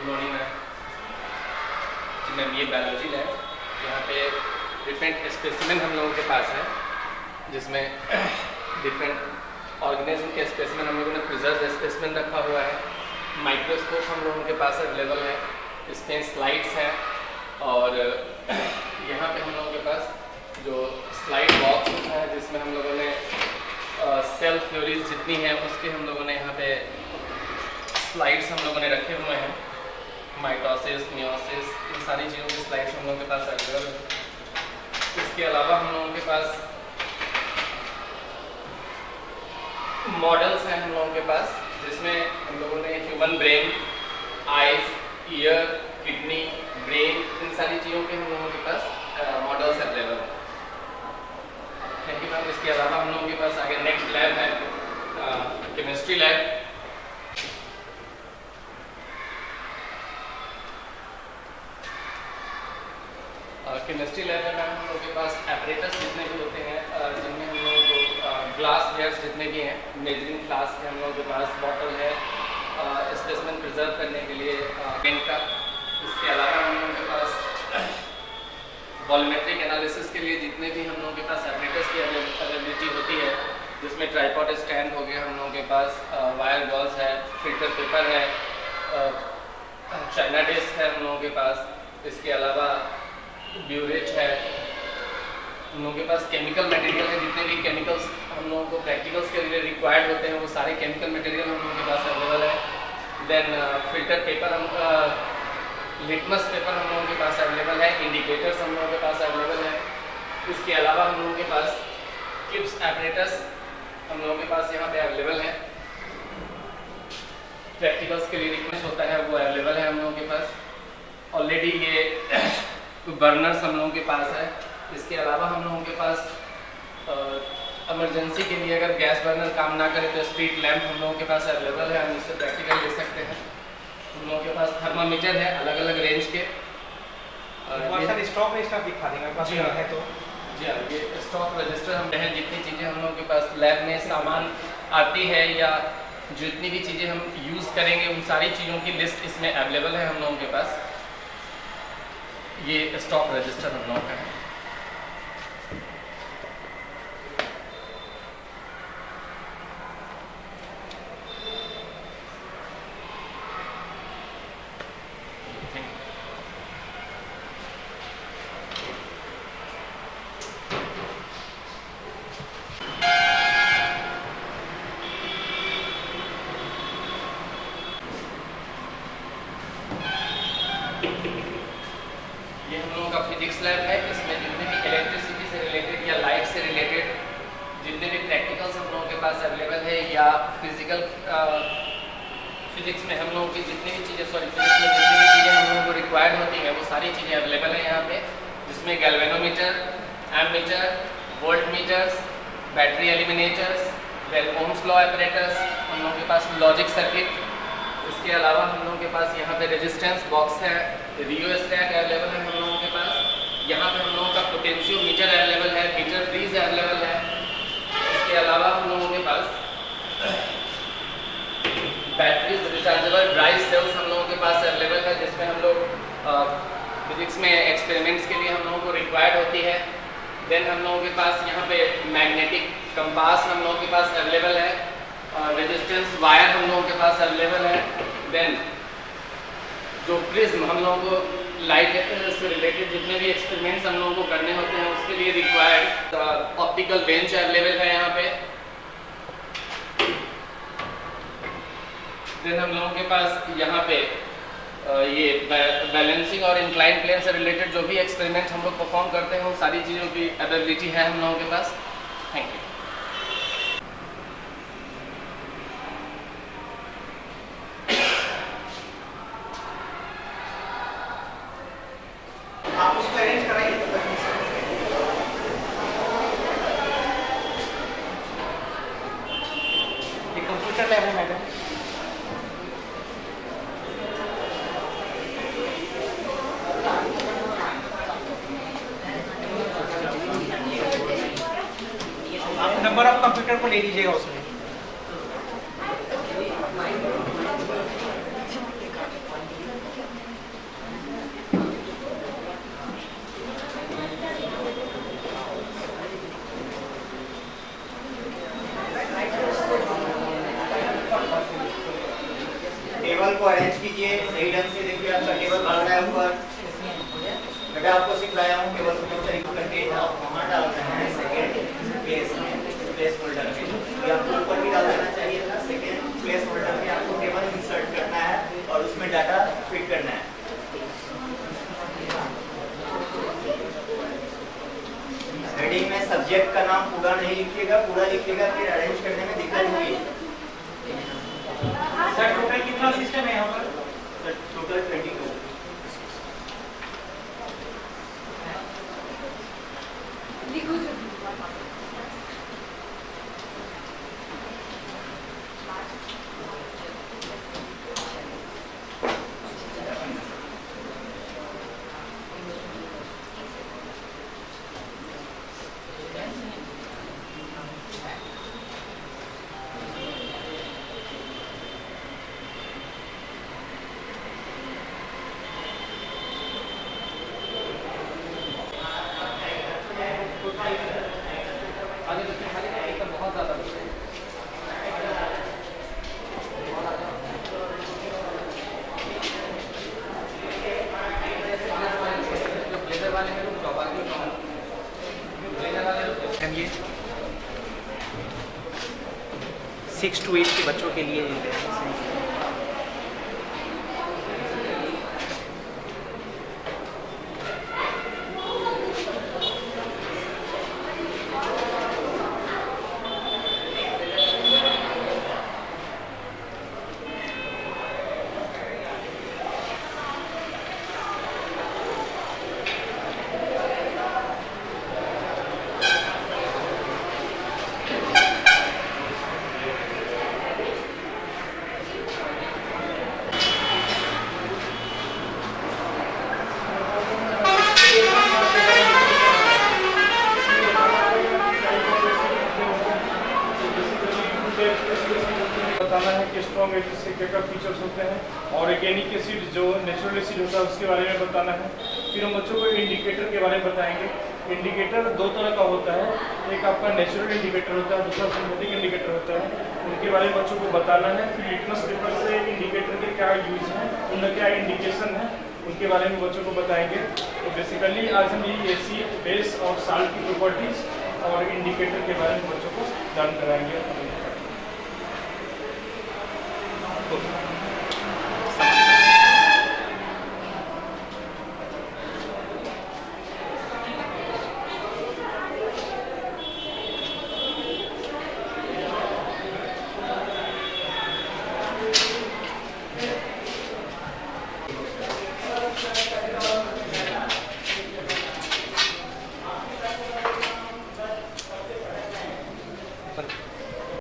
Good morning ma'am जी। Ma'am ये biology lab, यहाँ पे डिफरेंट स्पेसिमेन हम लोगों के पास है, जिसमें डिफरेंट ऑर्गेनिज्म के स्पेसिमेन हम लोगों ने प्रिजर्व स्पेसिमेन रखा हुआ है। माइक्रोस्कोप हम लोगों के पास अवेलेबल है, इसमें स्लाइड्स हैं और यहाँ पे हम लोगों के पास जो स्लाइड बॉक्स है जिसमें हम लोगों ने सेल थ्योरीज जितनी हैं उसके हम लोगों ने यहाँ पे स्लाइड्स हम लोगों ने रखे हुए हैं। माइटोसिस, मियोसिस, इन सारी चीज़ों की स्लाइड्स हम लोगों के पास अवेलेबल है। इसके अलावा हम लोगों के पास मॉडल्स हैं हम लोगों के पास, जिसमें हम लोगों ने human brain, eyes, ear, kidney, brain, इन सारी चीज़ों के हम लोगों के पास मॉडल्स अवेलेबल हैं। Thank you ma'am. इसके अलावा हम लोगों के पास आगे नेक्स्ट लैब है केमिस्ट्री लैब। केमिस्ट्री लैब में मैम हम लोगों के पास एपरेटस जितने भी होते हैं, जिनमें हम लोगों को ग्लास वेयर्स जितने भी हैं, मेजरिंग ग्लास के हम लोगों के पास बॉटल है स्पेसिमेन प्रिजर्व करने के लिए पेन का। इसके अलावा हम लोगों के पास वॉल्यूमेट्रिक एनालिसिस के लिए जितने भी हम लोगों के पास एपरेटस की अवेलेबिलिटी होती है, जिसमें ट्राइपॉड स्टैंड हो गया हम लोगों के पास, वायर गॉल्स है, फिल्टर पेपर है, चाइना डिस्क है हम लोगों के पास। इसके अलावा ब्यूरेट है, हम लोगों के पास केमिकल मटेरियल है, जितने भी केमिकल्स हम लोगों को प्रैक्टिकल्स के लिए रिक्वायर्ड होते हैं वो सारे केमिकल मटेरियल हम लोगों के पास अवेलेबल है। देन फिल्टर पेपर, हम लिटमस पेपर हम लोगों के पास अवेलेबल है, इंडिकेटर्स हम लोगों के पास अवेलेबल है। इसके अलावा हम लोगों के पास किप्स एपरेटस हम लोगों के पास यहाँ पे अवेलेबल है, प्रैक्टिकल्स के लिए रिक्वेस्ट होता है वो अवेलेबल है हम लोगों के पास ऑलरेडी। ये बर्नर्स हम लोगों के पास है। इसके अलावा हम लोगों के पास इमरजेंसी के लिए अगर गैस बर्नर काम ना करे तो स्ट्रीट लैंप हम लोगों के पास अवेलेबल है, हम इससे प्रैक्टिकल ले सकते हैं। हम लोगों के पास थर्मामीटर है अलग अलग रेंज के। स्टॉक रजिस्टर दिखा देंगे पास जी हाँ है तो जी हाँ, ये स्टॉक रजिस्टर हम हैं। जितनी चीज़ें हम लोगों के पास लैब में सामान आती है या जितनी भी चीज़ें हम यूज़ करेंगे उन सारी चीज़ों की लिस्ट इसमें अवेलेबल है हम लोगों के पास। ये स्टॉक रजिस्टर हम लोगों का है। ये हम लोगों का फिजिक्स लैब है। इसमें जितने भी इलेक्ट्रिसिटी से रिलेटेड या लाइट से रिलेटेड जितने भी प्रैक्टिकल्स हम लोगों के पास अवेलेबल है, या फिजिकल फिजिक्स में हम लोगों की जितनी भी चीज़ें फिजिक्स में जितनी भी चीज़ें हम लोगों को रिक्वायर्ड होती हैं वो सारी चीज़ें अवेलेबल है यहाँ पे, जिसमें galvanometer, ammeter, volt meters, battery eliminators, ohm's law apparatus, हम लोगों के पास लॉजिक सर्किट। इसके अलावा हम लोगों के पास यहाँ पे रेजिस्टेंस बॉक्स है, रियो स्टैक अवेलेबल है हम लोगों के पास। यहाँ पे हम लोगों का पोटेंशियोमीटर अवेलेबल है, मीटर ब्रीज अवेलेबल है। इसके अलावा हम लोगों के पास बैटरीज, रिचार्जेबल ड्राई सेल्स हम लोगों के पास अवेलेबल है, जिसमें हम लोग फिजिक्स में एक्सपेरिमेंट्स के लिए हम लोगों को रिक्वायर्ड होती है। देन हम लोगों के पास यहाँ पे मैग्नेटिक कंपास हम लोगों के पास अवेलेबल है, रेजिस्टेंस वायर हम लोगों के पास अवेलेबल है। देन जो प्रिज्म हम लोगों को लाइट से रिलेटेड जितने भी एक्सपेरिमेंट्स हम लोगों को करने होते हैं उसके लिए रिक्वायर्ड ऑप्टिकल बेंच अवेलेबल है यहाँ पे। देन हम लोगों के पास यहाँ पे ये बैलेंसिंग और इंक्लाइन प्लेन से रिलेटेड जो भी एक्सपेरिमेंट्स हम लोग परफॉर्म करते हैं वो सारी चीज़ों की अवेलेबिलिटी है हम लोगों के पास। Thank you. आप उसको अरेंज कराइए। ये कंप्यूटर लैब है मैडम। आप नंबर ऑफ कंप्यूटर को ले लीजिएगा उसमें। लाया हूँ, केवल कुछ तरीके कंटेंट आप वहाँ डालना है सेकेंड प्लेस में, प्लेस होल्डर में, या आपको ऊपर भी डाल देना चाहिए था। सेकेंड प्लेस होल्डर में आपको केवल इंसर्ट करना है और उसमें डाटा फिट करना है। हेडिंग में सब्जेक्ट का नाम पूरा नहीं लिखिएगा, पूरा लिखिएगा फिर अरेंज करने में दिक्कत होगी। सर टोटल कितना सिस्टम है यहाँ पर? टोटल 22। आगे बच्चे खाली नहीं, एकदम बहुत ज़्यादा बच्चे हैं। जो ब्लेजर वाले हैं रुक जाओ, बाकी ब्लेजर वाले रुक जाओ। हम ये 6 to 8 के बच्चों के लिए देते हैं। बताना है कि स्ट्रॉन्ग एसिड से क्या क्या फीचर्स होते हैं, ऑर्गेनिक एसिड जो नेचुरल एसिड होता है उसके बारे में बताना है। फिर हम बच्चों को इंडिकेटर के बारे में बताएंगे। इंडिकेटर दो तरह का होता है, एक आपका नेचुरल इंडिकेटर होता है, दूसरा सिंथेटिक इंडिकेटर होता है। उनके बारे में बच्चों को बताना है। फिर लिटमस पेपर से इंडिकेटर के क्या यूज हैं, उनका क्या इंडिकेशन है, उनके बारे में बच्चों को बताएंगे। तो बेसिकली आज हम ये एसिड, बेस और साल्ट की प्रॉपर्टीज और इंडिकेटर के बारे में बच्चों को जान कराएंगे।